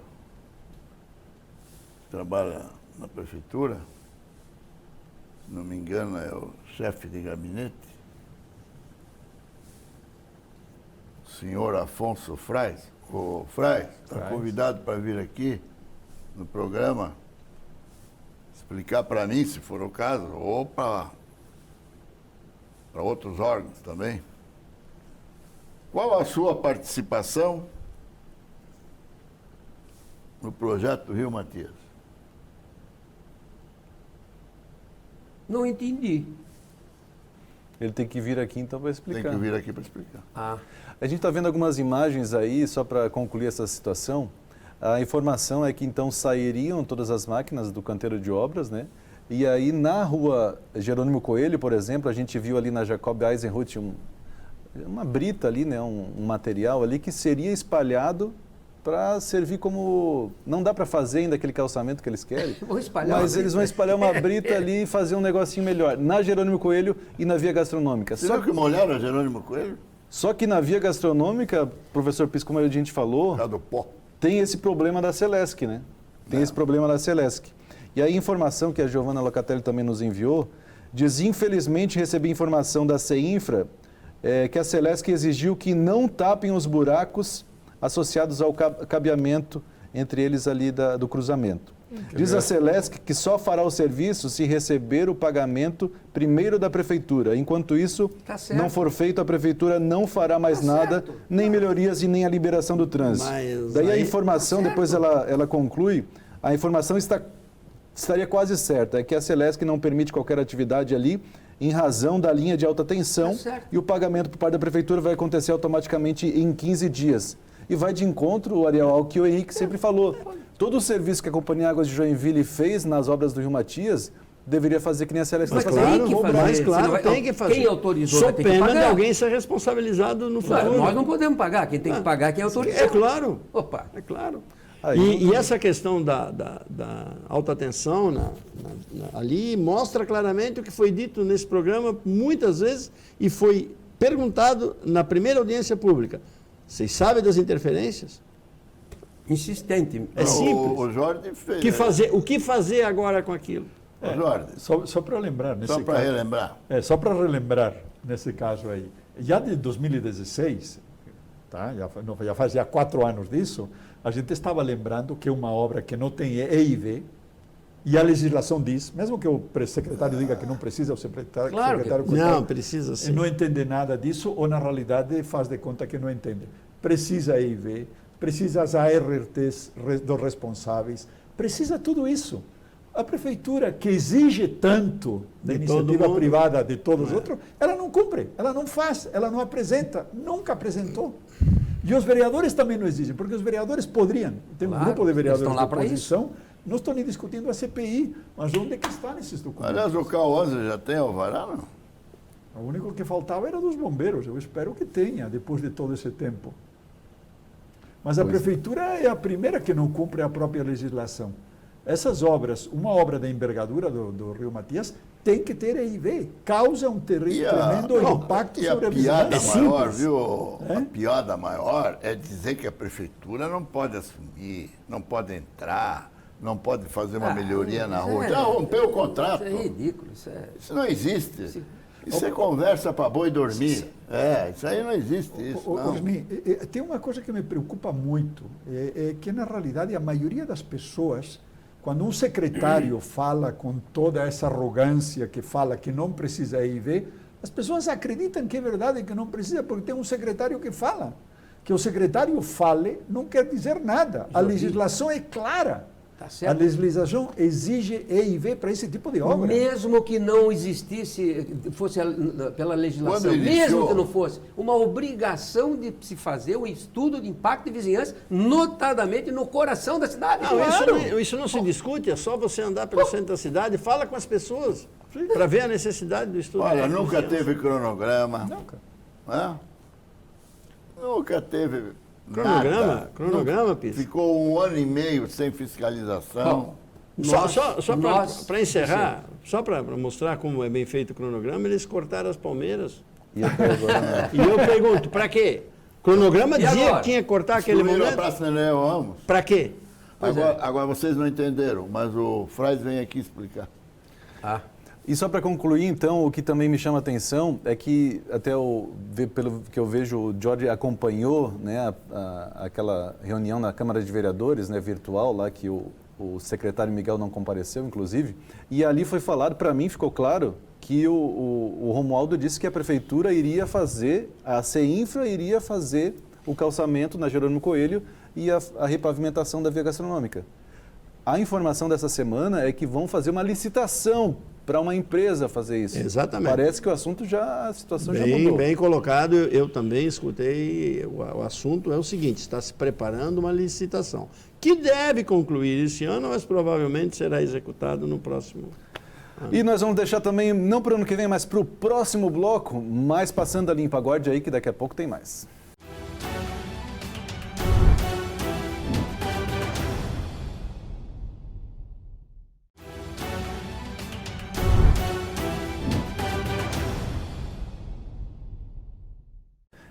que trabalha na prefeitura, se não me engano é o chefe de gabinete, o senhor Afonso Frais. O Frais está convidado para vir aqui no programa explicar para mim, se for o caso, ou para outros órgãos também, qual a sua participação no projeto do Rio Matias? Não entendi. Ele tem que vir aqui então para explicar. Tem que vir aqui para explicar. Ah, A gente está vendo algumas imagens aí, só para concluir essa situação. A informação é que então sairiam todas as máquinas do canteiro de obras, né? E aí na rua Jerônimo Coelho, por exemplo, a gente viu ali na Jacob Eisenhut uma brita ali, né? Um material ali que seria espalhado para servir como... Não dá para fazer ainda aquele calçamento que eles querem, vou espalhar. mas eles vão espalhar uma brita ali e fazer um negocinho melhor, na Jerônimo Coelho e na via gastronômica. Você viu que molharam a Jerônimo Coelho? Só que na via gastronômica, professor Pisco, como a gente falou, Por causa do pó. tem esse problema da Celesc, né? Tem esse problema da Celesc. E a informação que a Giovana Locatelli também nos enviou, diz, infelizmente recebi informação da CEINFRA que a Celesc exigiu que não tapem os buracos associados ao cabeamento, entre eles ali do cruzamento. Diz a Celesc que só fará o serviço se receber o pagamento primeiro da prefeitura. Enquanto isso, Tá certo. não for feito, a prefeitura não fará mais Tá nada, certo. nem melhorias e nem a liberação do trânsito. Mas Daí a aí- informação, depois ela conclui, a informação estaria quase certa, é que a Celesc não permite qualquer atividade ali em razão da linha de alta tensão Tá certo. e o pagamento por parte da prefeitura vai acontecer automaticamente em 15 dias. e vai de encontro, Ariel, ao que o Henrique sempre falou. Todo o serviço que a Companhia Águas de Joinville fez nas obras do Rio Matias deveria fazer que nem a Celeste Mas está fazendo. tem que fazer, mas claro, senão vai- tem que fazer. Quem autorizou Só vai ter que pena de pagar. alguém ser responsabilizado no futuro. Claro, nós não podemos pagar, quem tem que pagar é quem autorizou. É claro. Opa. É claro. Aí, E essa questão da alta tensão ali mostra claramente o que foi dito nesse programa muitas vezes e foi perguntado na primeira audiência pública. Vocês sabem das interferências? Insistente. É simples. O Jorge fez. O que fazer agora com aquilo? O Jorge, Só para lembrar, nesse só para caso, relembrar. só para relembrar, nesse caso aí, já de 2016, tá? Já fazia 4 anos disso, a gente estava lembrando que uma obra que não tem EIV, e a legislação diz, mesmo que o secretário diga que não precisa, o secretário Não, precisa sim. não entende nada disso, ou na realidade faz de conta que não entende. Precisa EIV, precisa as ARTs dos responsáveis, precisa tudo isso. A prefeitura, que exige tanto da De todo iniciativa mundo. privada de todos os outros, ela não cumpre, ela não faz, ela não apresenta, nunca apresentou. E os vereadores também não exigem, porque os vereadores poderiam. Tem um Claro, grupo de vereadores eles estão lá da para oposição, não estão nem discutindo a CPI, mas onde é que estão esses documentos? Aliás, o K11 já tem alvará, não? O único que faltava era dos bombeiros, eu espero que tenha, depois de todo esse tempo. Mas a prefeitura é a primeira que não cumpre a própria legislação. Essas obras, uma obra da envergadura do Rio Matias, tem que ter EIV. Causa um tremendo impacto e sobre a a piada vizinhança. maior, viu? É? A piada maior é dizer que a prefeitura não pode assumir, não pode entrar, não pode fazer uma melhoria na rua. Já rompeu o contrato. Isso é ridículo. Isso não existe. Isso é conversa para boi dormir. Isso aí não existe isso. Não. Osni, tem uma coisa que me preocupa muito, é que na realidade a maioria das pessoas, quando um secretário fala com toda essa arrogância que fala que não precisa EIV, as pessoas acreditam que é verdade que não precisa, porque tem um secretário que fala. Que o secretário fale não quer dizer nada. A legislação é clara. Tá A certo. legislação exige EIV para esse tipo de obra. Mesmo que não existisse, fosse pela legislação, Quando iniciou- mesmo que não fosse, uma obrigação de se fazer um estudo de impacto de vizinhança, notadamente no coração da cidade. Não, Claro. isso não se discute, é só você andar pelo centro da cidade, fala com as pessoas para ver a necessidade do estudo. Olha, nunca teve cronograma. Nunca. Né? Nunca teve Cronograma? nada. Cronograma, Pires? Ficou 1 ano e meio sem fiscalização. Só nós- para encerrar, só para mostrar como é bem feito o cronograma, eles cortaram as palmeiras. E até agora, E eu pergunto, para quê? Cronograma E dizia agora? que tinha que cortar aquele Destruíram a momento. Praça Nenê Ramos. Para quê? Agora vocês não entenderam, mas o Frais vem aqui explicar. E só para concluir, então, o que também me chama a atenção é que, até pelo que eu vejo, o Jorge acompanhou, né, aquela reunião na Câmara de Vereadores, né, virtual, lá que o secretário Miguel não compareceu, inclusive, e ali foi falado, para mim ficou claro, que o Romualdo disse que a Prefeitura iria fazer, a CEINFRA iria fazer o calçamento na Jerônimo Coelho e a repavimentação da via gastronômica. A informação dessa semana é que vão fazer uma licitação para uma empresa fazer isso. Exatamente. Parece que a situação já mudou. Bem colocado, eu também escutei, o assunto é o seguinte, está se preparando uma licitação, que deve concluir esse ano, mas provavelmente será executado no próximo. E nós vamos deixar também, não para o ano que vem, mas para o próximo bloco, mais Passando a Limpo. Aguarde aí que daqui a pouco tem mais.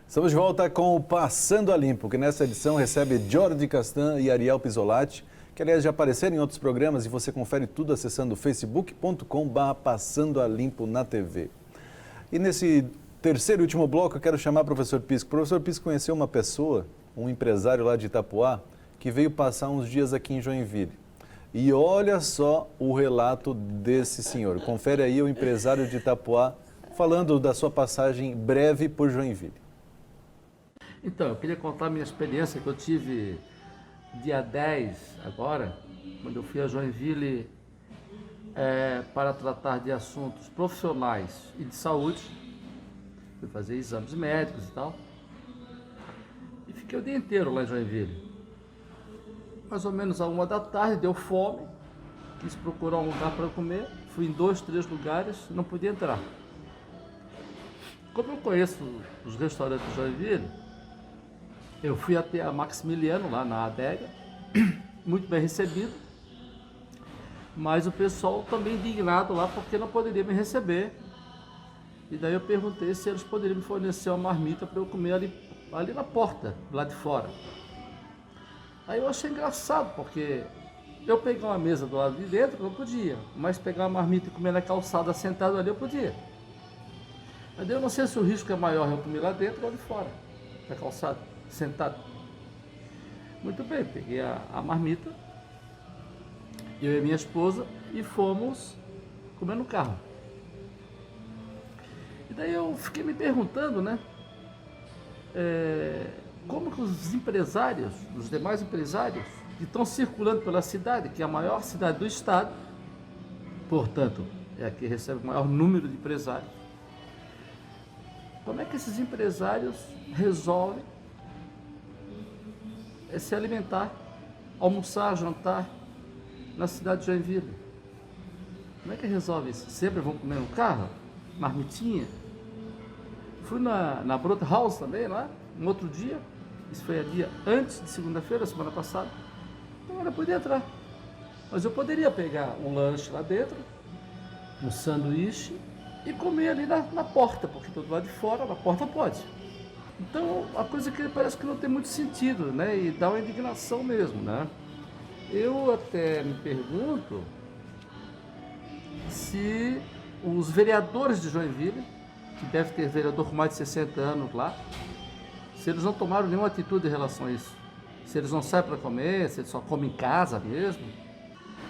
Estamos de volta com o Passando a Limpo, que nessa edição recebe Jordi Castan e Ariel Pisolati, que aliás já apareceram em outros programas e você confere tudo acessando facebook.com/Passando a Limpo na TV. E nesse terceiro e último bloco eu quero chamar o professor Pisco. O professor Pisco conheceu uma pessoa, um empresário lá de Itapuá, que veio passar uns dias aqui em Joinville. E olha só o relato desse senhor. Confere aí o empresário de Itapuá falando da sua passagem breve por Joinville. Então, eu queria contar a minha experiência que eu tive dia 10 agora, quando eu fui a Joinville para tratar de assuntos profissionais e de saúde. Fui fazer exames médicos e tal. E fiquei o dia inteiro lá em Joinville. Mais ou menos a 1 da tarde, deu fome, quis procurar um lugar para comer, fui em 2, 3 lugares, não podia entrar. Como eu conheço os restaurantes de Joinville, eu fui até a Maximiliano, lá na adega, muito bem recebido, mas o pessoal também indignado lá porque não poderia me receber. E daí eu perguntei se eles poderiam me fornecer uma marmita para eu comer ali na porta, lá de fora. Aí eu achei engraçado, porque eu pegar uma mesa do lado de dentro não podia, mas pegar uma marmita e comer na calçada sentado ali eu podia. Mas eu não sei se o risco é maior eu comer lá dentro ou lá de fora, na calçada, sentado. Muito bem, peguei a marmita, eu e minha esposa, e fomos comer no carro. E daí eu fiquei me perguntando, né? Como que os empresários, os demais empresários, que estão circulando pela cidade, que é a maior cidade do estado, portanto, é a que recebe o maior número de empresários, como é que esses empresários resolvem se alimentar, almoçar, jantar na cidade de Joinville? Como é que resolve isso? Sempre vão comer no carro? Marmitinha? Fui na Brot House também, lá, um outro dia, isso foi a dia antes de segunda-feira, semana passada. Então eu podia entrar, mas eu poderia pegar um lanche lá dentro, um sanduíche, e comer ali na porta, porque do lado de fora, na porta pode. Então, a coisa que parece que não tem muito sentido, né? E dá uma indignação mesmo, né? Eu até me pergunto se os vereadores de Joinville, que deve ter vereador com mais de 60 anos lá, se eles não tomaram nenhuma atitude em relação a isso. Se eles não saem para comer, se eles só comem em casa mesmo.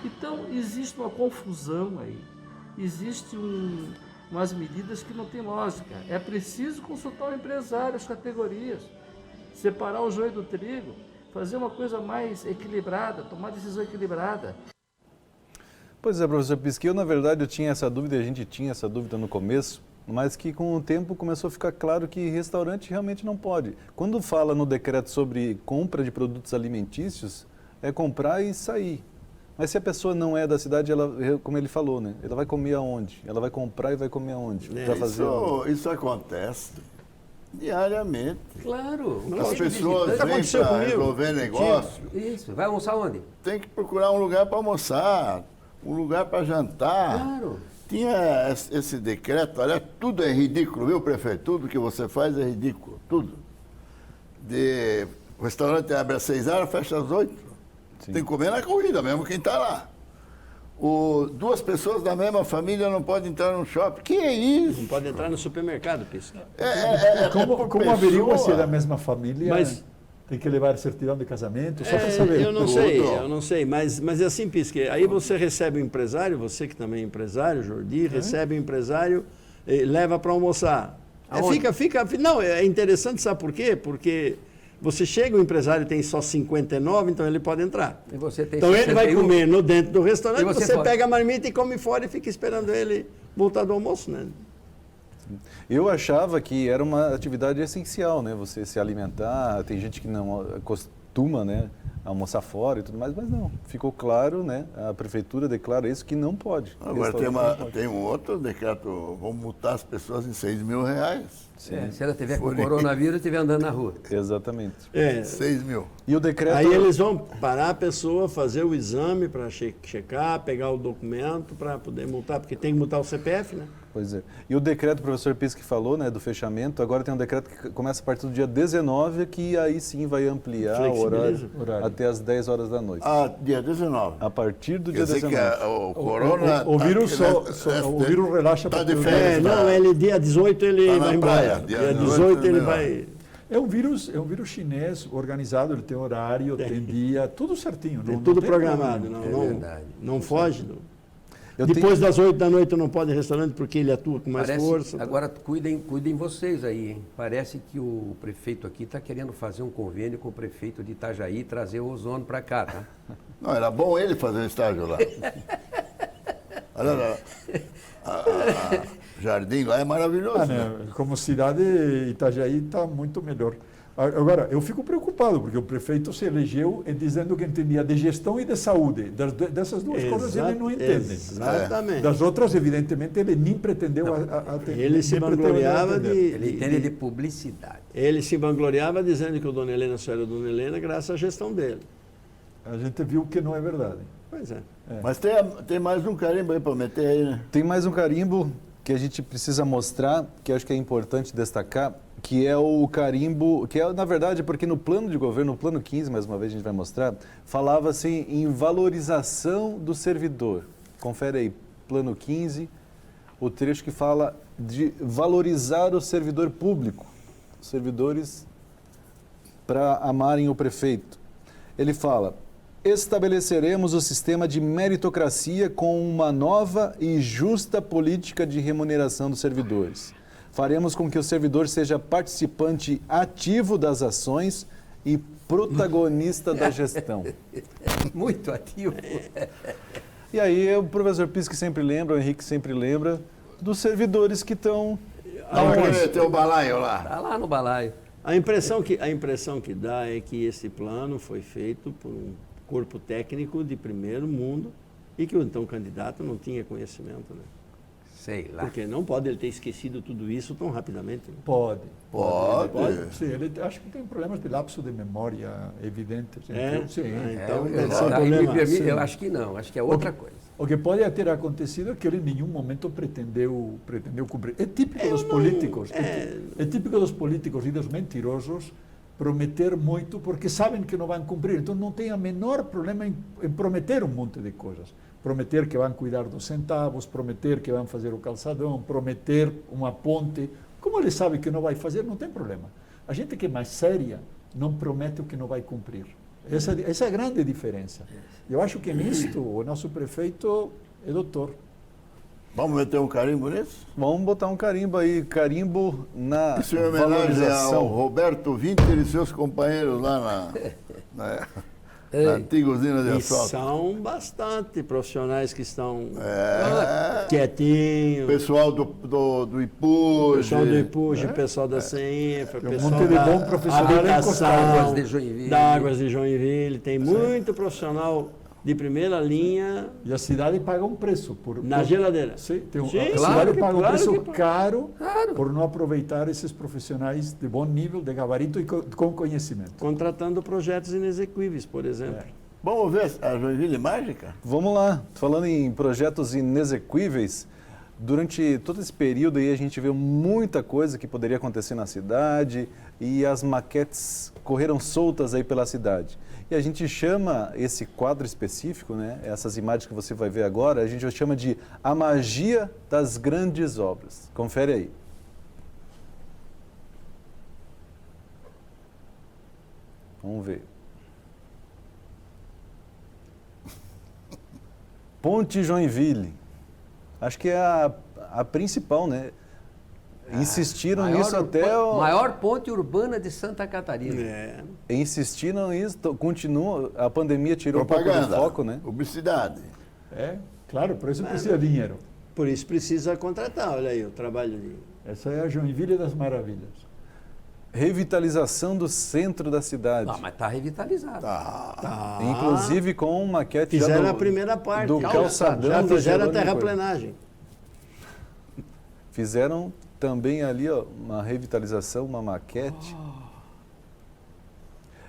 Então, existe uma confusão aí. Existe umas medidas que não tem lógica. É preciso consultar o empresário, as categorias, separar o joio do trigo, fazer uma coisa mais equilibrada, tomar decisão equilibrada. Pois é, professor Pisque, eu na verdade eu tinha essa dúvida, a gente tinha essa dúvida no começo, mas que com o tempo começou a ficar claro que restaurante realmente não pode. Quando fala no decreto sobre compra de produtos alimentícios, é comprar e sair. Mas se a pessoa não é da cidade, ela, como ele falou, né? Ela vai comer aonde? Ela vai comprar e vai comer aonde? Pra fazer Isso acontece diariamente. Claro. As pessoas vêm para resolver negócio. Isso. Vai almoçar onde? Tem que procurar um lugar para almoçar, um lugar para jantar. Claro. Tinha esse decreto, olha, tudo é ridículo, viu, prefeito? Tudo que você faz é ridículo, tudo. O restaurante abre às 6 horas, fecha às 8. Sim. Tem que comer na corrida mesmo, quem está lá. 2 pessoas da mesma família não podem entrar no shopping. Que é isso? Não pode entrar no supermercado, Pisque. Como averigua se é da mesma família? Mas- Tem que levar certidão de casamento, só para saber. Eu não sei, mas é assim, Pisque. Aí você recebe o empresário, você que também é empresário, Jordi, recebe o empresário, leva para almoçar. Não, é interessante, sabe por quê? Porque você chega, o empresário tem só 59, então ele pode entrar. E você tem Então ele vai 61. comer no dentro do restaurante, E você você pode. pega a marmita e come fora e fica esperando ele voltar do almoço, né? Eu achava que era uma atividade essencial, né? Você se alimentar, tem gente que não costuma, né, almoçar fora e tudo mais, mas não. Ficou claro, né? A prefeitura declara isso que não pode. Agora Restaurante não pode. tem um outro decreto, vamos multar as pessoas em R$6 mil. Se ela tiver com Forem- coronavírus e estiver andando na rua. Exatamente. 6 mil. E o decreto... Aí eles vão parar a pessoa, fazer o exame para checar, pegar o documento para poder multar, porque tem que multar o CPF, né? Pois é. E o decreto, o professor Pisque falou, né, do fechamento, agora tem um decreto que começa a partir do dia 19, que aí sim vai ampliar o Flexibiliza. horário até as 10 horas da noite. Dia 19. A partir do Quer dia dizer 19. que o corona... O vírus o o vírus relaxa tá para de tudo. férias. Ele dia 18 ele Tá na vai embora. praia, Dia dia 18 ele melhor. vai... É um vírus chinês organizado, ele tem horário, tem dia, tudo certinho. Tem não tudo tem programado, problema. verdade. não foge. Não. Eu Depois tenho- das 8 da noite não pode ir em restaurante porque ele atua com mais Parece, força. agora cuidem vocês aí, hein? Parece que o prefeito aqui está querendo fazer um convênio com o prefeito de Itajaí e trazer o ozônio para cá, tá? Não, era bom ele fazer um estágio lá. Olha lá. Jardim lá é maravilhoso. Né? Como cidade, Itajaí está muito melhor. Agora, eu fico preocupado. preocupado, porque o prefeito se elegeu dizendo que entendia de gestão e de saúde. Dessas duas coisas ele não entende. Exatamente. Das outras, evidentemente, ele nem pretendeu atender. Ele se vangloriava Ele entende de publicidade. Ele se vangloriava dizendo que o Dona Helena só era Dona Helena graças à gestão dele. A gente viu que não é verdade. Pois é. Mas tem mais um carimbo aí para meter aí, né? Tem mais um carimbo que a gente precisa mostrar, que acho que é importante destacar, que é o carimbo, que é, na verdade, porque no plano de governo, no plano 15, mais uma vez a gente vai mostrar, falava-se em valorização do servidor. Confere aí, plano 15, o trecho que fala de valorizar o servidor público, os servidores para amarem o prefeito. Ele fala: estabeleceremos o sistema de meritocracia com uma nova e justa política de remuneração dos servidores. Faremos com que o servidor seja participante ativo das ações e protagonista da gestão. Muito ativo. E aí o professor Pisque sempre lembra, o Henrique sempre lembra, dos servidores que estão... Tem o balaio lá. Está lá no balaio. A impressão que dá é que esse plano foi feito por um corpo técnico de primeiro mundo e que o então candidato não tinha conhecimento, né? Sei lá. Porque não pode ele ter esquecido tudo isso tão rapidamente. Né? Pode. Pode. Sim, ele acho que tem problemas de lapso de memória evidentes. É? Sim. Então, eu, deve ser um eu, problema. eu acho que não, acho que é outra coisa. O que pode ter acontecido é que ele em nenhum momento pretendeu cumprir. É típico dos políticos. É típico dos políticos e dos mentirosos prometer muito porque sabem que não vão cumprir. Então não tem o menor problema em prometer um monte de coisas. Prometer que vão cuidar dos centavos, prometer que vão fazer o calçadão, prometer uma ponte. Como ele sabe que não vai fazer, não tem problema. A gente que é mais séria não promete o que não vai cumprir. Essa é a grande diferença. Eu acho que nisto o nosso prefeito é doutor. Vamos meter um carimbo nisso? Vamos botar um carimbo aí, carimbo na Isso é homenagem ao valorização. Roberto Winter e seus companheiros lá na antiga usina de E asfalto. são bastante profissionais que estão O quietinhos. pessoal do IPUG. Pessoal do IPUG, pessoal da CENFRA, Tem um pessoal monte de da bom profissional habitação, Águas de Joinville. da Águas de Joinville. Tem muito profissional de primeira linha E a cidade paga um preço na geladeira. Sim, a Sim, cidade paga um claro preço que paga. caro por não aproveitar esses profissionais de bom nível, de gabarito e com conhecimento. Contratando projetos inexequíveis, por exemplo. Vamos ver a Joinville Mágica? Vamos lá, falando em projetos inexequíveis, durante todo esse período aí a gente viu muita coisa que poderia acontecer na cidade e as maquetes correram soltas aí pela cidade. E a gente chama esse quadro específico, né, essas imagens que você vai ver agora, a gente chama de a magia das grandes obras. Confere aí. Vamos ver. Ponte Joinville. Acho que é a principal, né? Insistiram nisso até o... Maior ponte urbana de Santa Catarina. É. Insistiram nisso, continua, a pandemia tirou um pouco Propaganda, do foco, né? publicidade. É, claro, por isso precisa de dinheiro. Por isso precisa contratar, olha aí, o trabalho de... Essa é a Joinville das Maravilhas. Revitalização do centro da cidade. Não, mas está revitalizado. Inclusive com maquete já Fizeram do, a primeira parte. do calçadão. Já da fizeram a Jerônimo Cordeiro. terraplenagem. Fizeram também ali ó, uma revitalização, uma maquete.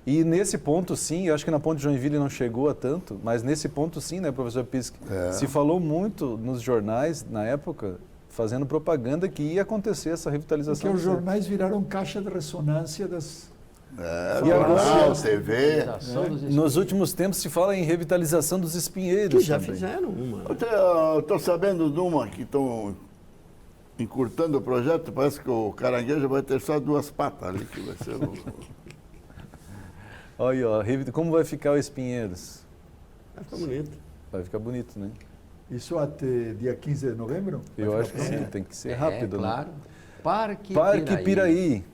E nesse ponto, sim, eu acho que na Ponte Joinville não chegou a tanto, mas nesse ponto, sim, né, professor Pisque? Se falou muito nos jornais, na época, fazendo propaganda que ia acontecer essa revitalização. Porque os jornais viraram caixa de ressonância das... E agora, Jornal, TV. nos últimos tempos, se fala em revitalização dos espinheiros. Que já também. fizeram uma. Eu estou sabendo de uma que estão encurtando o projeto, parece que o caranguejo vai ter só 2 patas ali, que vai ser o... Olha, ó, como vai ficar o Espinheiros? Vai ficar bonito. Vai ficar bonito, né? Isso até dia 15 de novembro? Eu acho que sim, tem que ser rápido, claro. né? Parque Piraí.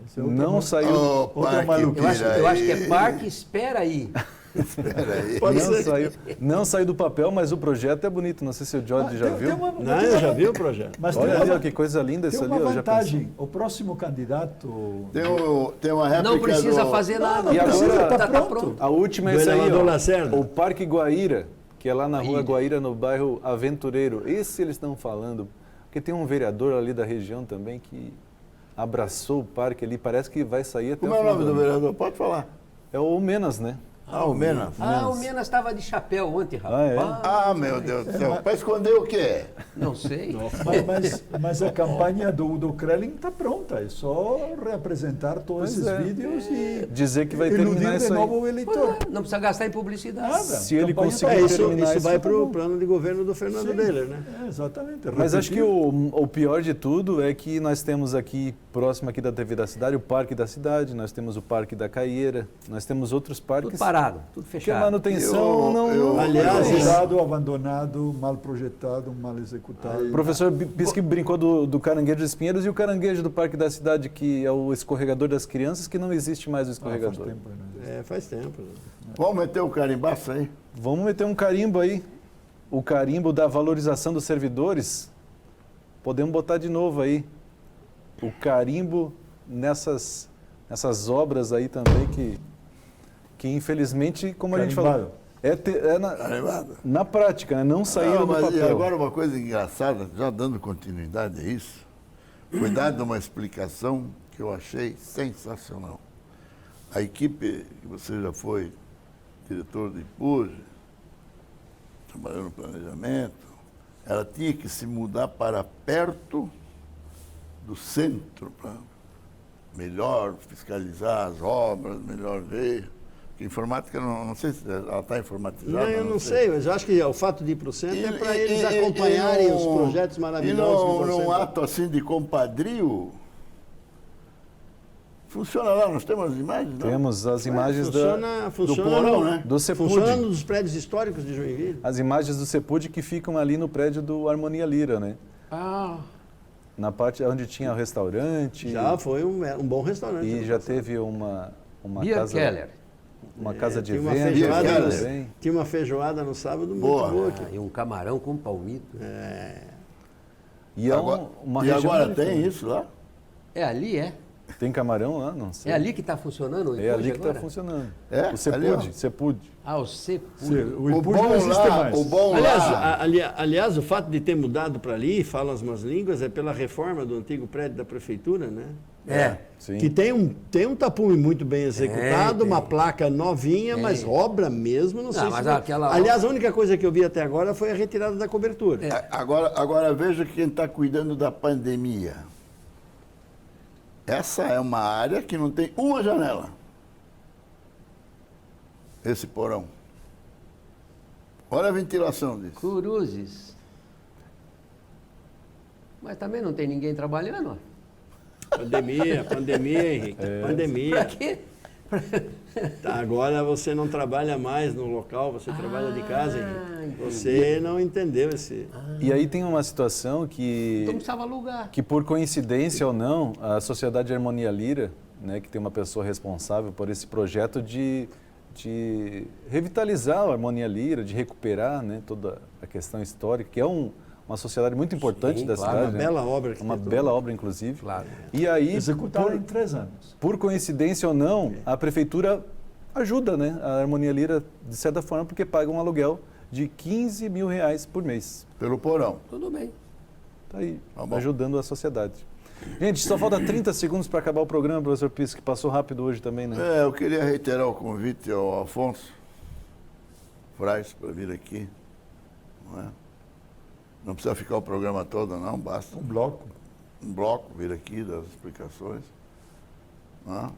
Isso é outra Não mo- saiu. Oh, outra Parque maluquice. Eu acho que é Piraí. Parque Espera Aí. Espera aí. Pode Não ser. não saiu do papel, mas o projeto é bonito. Não sei se o Jorge já viu. Não, eu já vi o projeto. Mas Olha tem ali, uma, ó, que coisa linda tem isso ali. uma ó, já vantagem. O próximo candidato... Tem uma réplica Não precisa do... fazer nada. E agora- tá pronto. pensou? A última é Do essa aí, elevador ó, Lacerda. o Parque Guaíra, que é lá na rua Guaíra, no bairro Aventureiro. Esse eles estão falando, porque tem um vereador ali da região também que abraçou o parque ali, parece que vai sair até Como é o final nome do ano. vereador? Pode falar. É o Menas, né? O Menas. Ah, o Menas estava de chapéu ontem, rapaz. Ah, é? Meu Deus do céu. Para esconder o quê? Não sei. Mas a campanha do Krellin está pronta. É só reapresentar todos Pois esses é. vídeos e Dizer que vai iludir terminar de isso aí. novo o eleitor. Não precisa gastar em publicidade. Nada. Se ele Campanha conseguir tá- Isso terminar vai tá para o bom. plano de governo do Fernando Deller, né? Exatamente. Mas acho que repetir. o pior de tudo é que nós temos aqui, próximo aqui da TV da cidade, o Parque da Cidade, nós temos o Parque da Caieira, nós temos outros parques Tudo parado, tudo que a fechado. manutenção não... Aliás, Cuidado, abandonado, mal projetado, mal executado. O professor Pisque brincou do caranguejo dos Pinheiros e o caranguejo do Parque da Cidade, que é o escorregador das crianças, que não existe mais o Faz escorregador. tempo, né? Faz tempo. Né? Vamos meter o carimbaço aí. Vamos meter um carimbo aí. O carimbo da valorização dos servidores. Podemos botar de novo aí. O carimbo nessas obras aí também que infelizmente, como a gente falou, Carimbado. Carimbado. na prática, né? Não saíram do Mas e papel. agora uma coisa engraçada, já dando continuidade a isso, foi dada uma explicação que eu achei sensacional. A equipe, que você já foi diretor de IPUJ, trabalhou no planejamento, ela tinha que se mudar para perto do centro, para melhor fiscalizar as obras, melhor ver. Porque informática, não sei se ela está informatizada. Não, eu não sei, mas eu acho que o fato de ir para o centro é para eles acompanharem os projetos maravilhosos que E você num ato assim de compadrio, funciona lá, nós temos as imagens? Não? Temos as imagens Do porão, né? do CEPUD. Funciona nos prédios históricos de Joinville. As imagens do CEPUD que ficam ali no prédio do Harmonia Lira, né? Ah, Na parte onde tinha o restaurante. Já foi um bom restaurante. E ano já passado. teve uma Bia casa... Keller. Uma casa de tinha uma eventos feijoada, também. Tinha uma feijoada no sábado muito Boa. boa Ah, aqui. e um camarão com palmito. E é uma E região agora bonita, tem né? isso lá? É ali, é? Tem camarão lá? Não sei. É ali que está funcionando o É IPUJ ali que está agora? funcionando. É? O Ali, ó. CEPUD. Ah, o CEPUJ. O IPUJ não existe mais. o bom Aliás, lá... aliás, o fato de ter mudado para ali, falam as más línguas, é pela reforma do antigo prédio da prefeitura, né? É. Sim. Que tem um tapume muito bem executado, tem. uma placa novinha, mas obra mesmo, não sei mas se... aquela Aliás, a única coisa que eu vi até agora foi a retirada da cobertura. Agora veja quem está cuidando da pandemia. Essa é uma área que não tem uma janela. Esse porão. Olha a ventilação disso. Cruzes. Mas também não tem ninguém trabalhando. ó. Pandemia, Henrique, Pra pandemia. quê? Tá, agora você não trabalha mais no local, você trabalha de casa, Henrique. Você não entendeu esse... E aí tem uma situação que... Então precisava alugar. Que por coincidência ou não, a Sociedade Harmonia Lira, né, que tem uma pessoa responsável por esse projeto de revitalizar a Harmonia Lira, de recuperar, né, toda a questão histórica, que é uma sociedade muito importante da claro, cidade. Uma né? bela obra. Uma arquitetura. bela obra, inclusive. Claro. E aí, Executaram em 3 anos. por coincidência ou não, a prefeitura ajuda, né, a Harmonia Lira, de certa forma, porque paga um aluguel de 15 mil reais por mês. Pelo porão. Tudo bem. Está aí, Tá bom. ajudando a sociedade. Gente, só falta 30 segundos para acabar o programa, professor Pisco, que passou rápido hoje também, né? Eu queria reiterar o convite ao Afonso Frais para vir aqui. Não é? Não precisa ficar o programa todo, não, basta Um bloco. um bloco vir aqui, das explicações. Não é?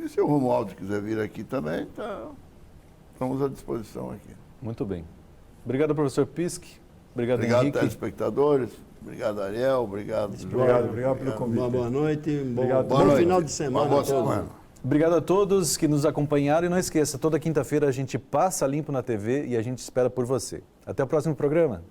E se o Romualdo quiser vir aqui também, estamos à disposição aqui. Muito bem. Obrigado, professor Pisque. Obrigado, Obrigado, Henrique. telespectadores. Obrigado, Ariel. Obrigado, Obrigado pelo convite. Uma boa noite, Obrigado. bom Boa noite. final de semana. Uma boa a todos. semana. Obrigado a todos que nos acompanharam e não esqueça, toda quinta-feira a gente passa limpo na TV e a gente espera por você. Até o próximo programa.